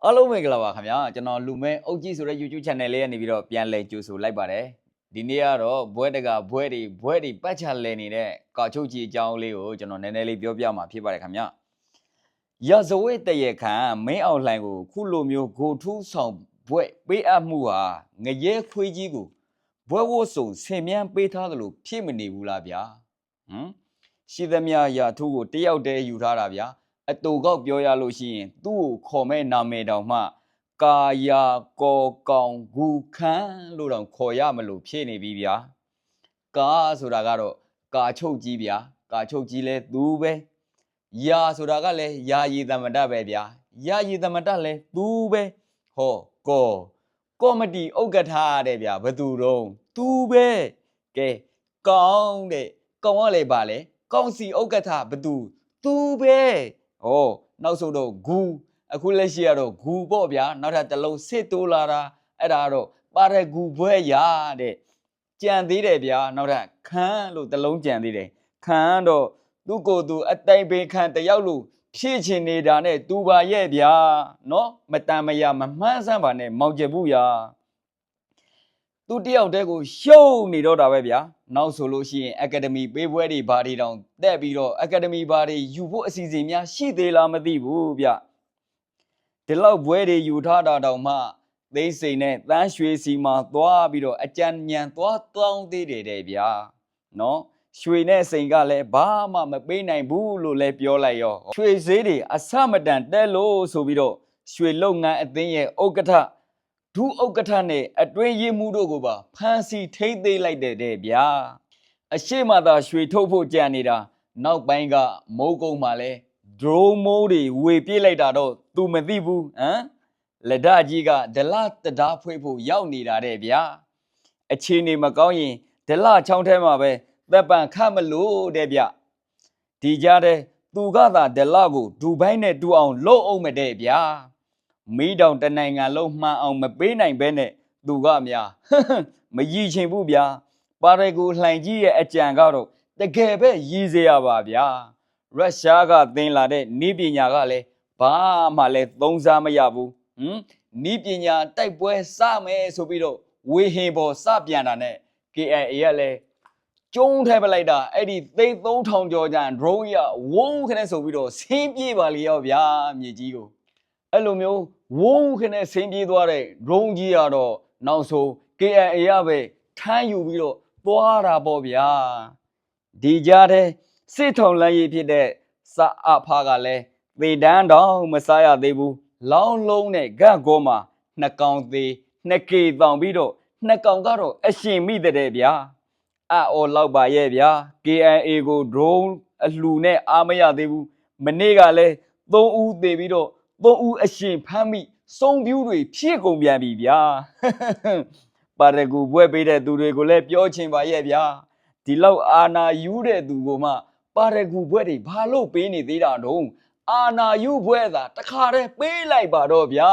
အားလုံးပဲကြပါခင်ဗျာကျွန်တော်လူမဲအုတ်ကြီးဆိုတဲ့ YouTube channel လေးကနေပြီးတော့ပြန်လဲကြိုဆိုလိုက်ပါတယ်ဒီနေ့ကတော့ဘွဲတကဘွဲတွေပတ်ချလဲနေတဲ့ကာချုပ်ကြီးအကြောင်းလေးကိုကျွန်တော်နည်းနည်းလေးပြောပြမှာဖြစ်ပါတယ်ခင်ဗျာရဇဝဲတရေခံမင်းအောင်လှိုင်ကိုခုလိုမျိုးဂိုထူးဆောင်ဘွဲပေးအပ်မှုဟာငရဲခွေးကြီးကိုဘွဲဝတ်စုံဆင်မြန်းပေးထားတယ်လို့ဖြစ်မနေဘူးလားဗျာရှိသမျှရာထူးကိုတယောက်တည်းယူထားတာဗျာအတူကောက်ပြောရလို့ရှိရင်သူ့ကိုခေါ်မဲ့နာမည်တောင်မှကာယာကောကောင်ဂူခန်းလို့တောင်ခေါ်ရမလို့ဖြစ်နေပြီဗျာကာဆိုတာကတော့ကာချုပ်ကြီးဗျာကာချုပ်ကြီးလဲသူပဲယာဆိုတာကလည်းယာယီသမတပဲဗျာယာယီသမတလဲသူပဲဟောကောမတီဥက္ကဋ္ဌတဲ့ဗျာဘသူတော့သူပဲကဲကောင်းတဲ့ကောင်းကလည်းပါလေကောင်းစီဥက္ကဋ္ဌဘသူသူပဲဟောနောက်ဆုံးတော့ဂူအခုလက်ရှိကတော့ဂူပေါ့ဗျာနောက်ထပ်တစ်လုံးစစ်တိုးလာတာအဲ့ဒါတော့ပါရဂူဘွဲရတဲ့ကြံသေးတယ်ဗျာနောက်ထပ်ခန်းလို့တစ်လုံးကြံသေးတယ်ခန်းတော့သူ့ကိုယ်သူအတိုင်ပင်ခံတယောက်လို့ဖြည့်ချင်နေတာနဲ့သူပါရဲ့ဗျာနော်မတန်မရမမှန်းဆန်းပါနဲ့မောင်ကျဘူးရာသူတယောက်တည်းကိုရှုံးနေတော့တာပဲဗျာနောက်ဆိုလို့ရှိရင်အကယ်ဒမီပေးပွဲတွေဘာတွေတောင်တက်ပြီးတော့အကယ်ဒမီဘာတွေယူဖို့အစီအစဉ်များရှိသေးလားမသိဘူးဗျဒီလောက်ပွဲတွေယူထားတာတောင်မှသိစိန်နဲ့တန်းရွှေစီမှာသွားပြီးတော့အကြံဉာဏ်သွားတောင်းသေးတယ်တဲ့ဗျာနော်ရွှေနဲ့စိန်ကလည်းဘာမှမပေးနိုင်ဘူးလို့လည်းပြောလိုက်ရောရွှေဈေးတွေအဆမတန်တက်လို့ဆိုပြီးတော့ရွှေလုပ်ငန်းအသင်းရဲ့ဥက္ကဋ္ဌဒုဥက္ကဋ္ဌနဲ့အတွင်းရေးမှူးတို့ကိုပါဖမ်းဆီးထိမ့်သိမ်းလိုက်တဲ့ဗျာအရှိမသာရွှေထုတ်ဖို့ကြံနေတာနောက်ပိုင်းကမိုးကုံမှာလဲဒရုန်းမိုးတွေဝေပြေးလိုက်တာတော့ तू မသိဘူးလက်ဒကြီးကဒလတဒါဖွေးဖို့ရောက်နေတာတဲ့ဗျာအခြေအနေမကောင်းရင်ဒလချောင်းထဲမှာပဲတပ်ပံခတ်မလို့တဲ့ဗျဒီကြားတဲ့သူကသာဒလကိုဒူဘိုင်းနဲ့တူအောင်လှုပ်အောင်မတဲ့ဗျာမီးတောင်တနိုင်ငံလုံးမှန်အောင်မပေးနိုင်ဘဲနဲ့သူကများမရည်ချင်ဘူးဗျာပါရဂူလှိုင်ကြီးရဲ့အကြံကတော့တကယ်ပဲရည်စေရပါဗျာရုရှားကသင်လာတဲ့နည်းပညာကလည်းဘာမှလည်းသုံးစားမရဘူးနည်းပညာတိုက်ပွဲစမယ်ဆိုပြီးတော့ဝေဟင်ပေါ်စပြန်တာနဲ့ KIA ကလည်းကျုံးထဲပလိုက်တာအဲ့ဒီသိန်း3000ကျော်ကြံ drone ရဝုန်းခနဲ့ဆိုပြီးတော့ဆင်းပြေးပါလေရောဗျာမြေကြီးကိုအဲ့လိုမျိုးဝုန်းခနဲ့ဆင်းပြေးသွားတဲ့ drone ကြီးကတော့နောက်ဆုံး KIA ရပဲထမ်းယူပြီးတော့သွားတာပေါ့ဗျာဒီကြားတဲ့စစ်ထုံလန်းရေးဖြစ်တဲ့စအဖကလည်းသေတန်းတော့မစားရသေးဘူးလောင်းလုံးနဲ့ဂတ်ကောမှာနှစ်ကောင်သေးနှစ်ကေတောင်ပြီးတော့နှစ်ကောင်ကတော့အရှင်မိတဲ့ဗျာအော်လောက်ပါရဲ့ဗျာ KIA ကို drone အလှူနဲ့အားမရသေးဘူးမနေ့ကလည်း3ဦးသေပြီးတော့3ဦးအရှင်ဖမ်းမိစုံပြူးတွေဖြည့်ကုန်ပြန်ပြီဗျာပါရဂူဘွဲပေးတဲ့သူတွေကိုလည်းပြောချင်ပါရဲ့ဗျာဒီလောက်အာနာယူတဲ့သူကိုမှပါရဂူဘွဲတွေဘာလို့ပေးနေသေးတာတော့အာနာယူဘွဲသာတခါတည်းပေးလိုက်ပါတော့ဗျာ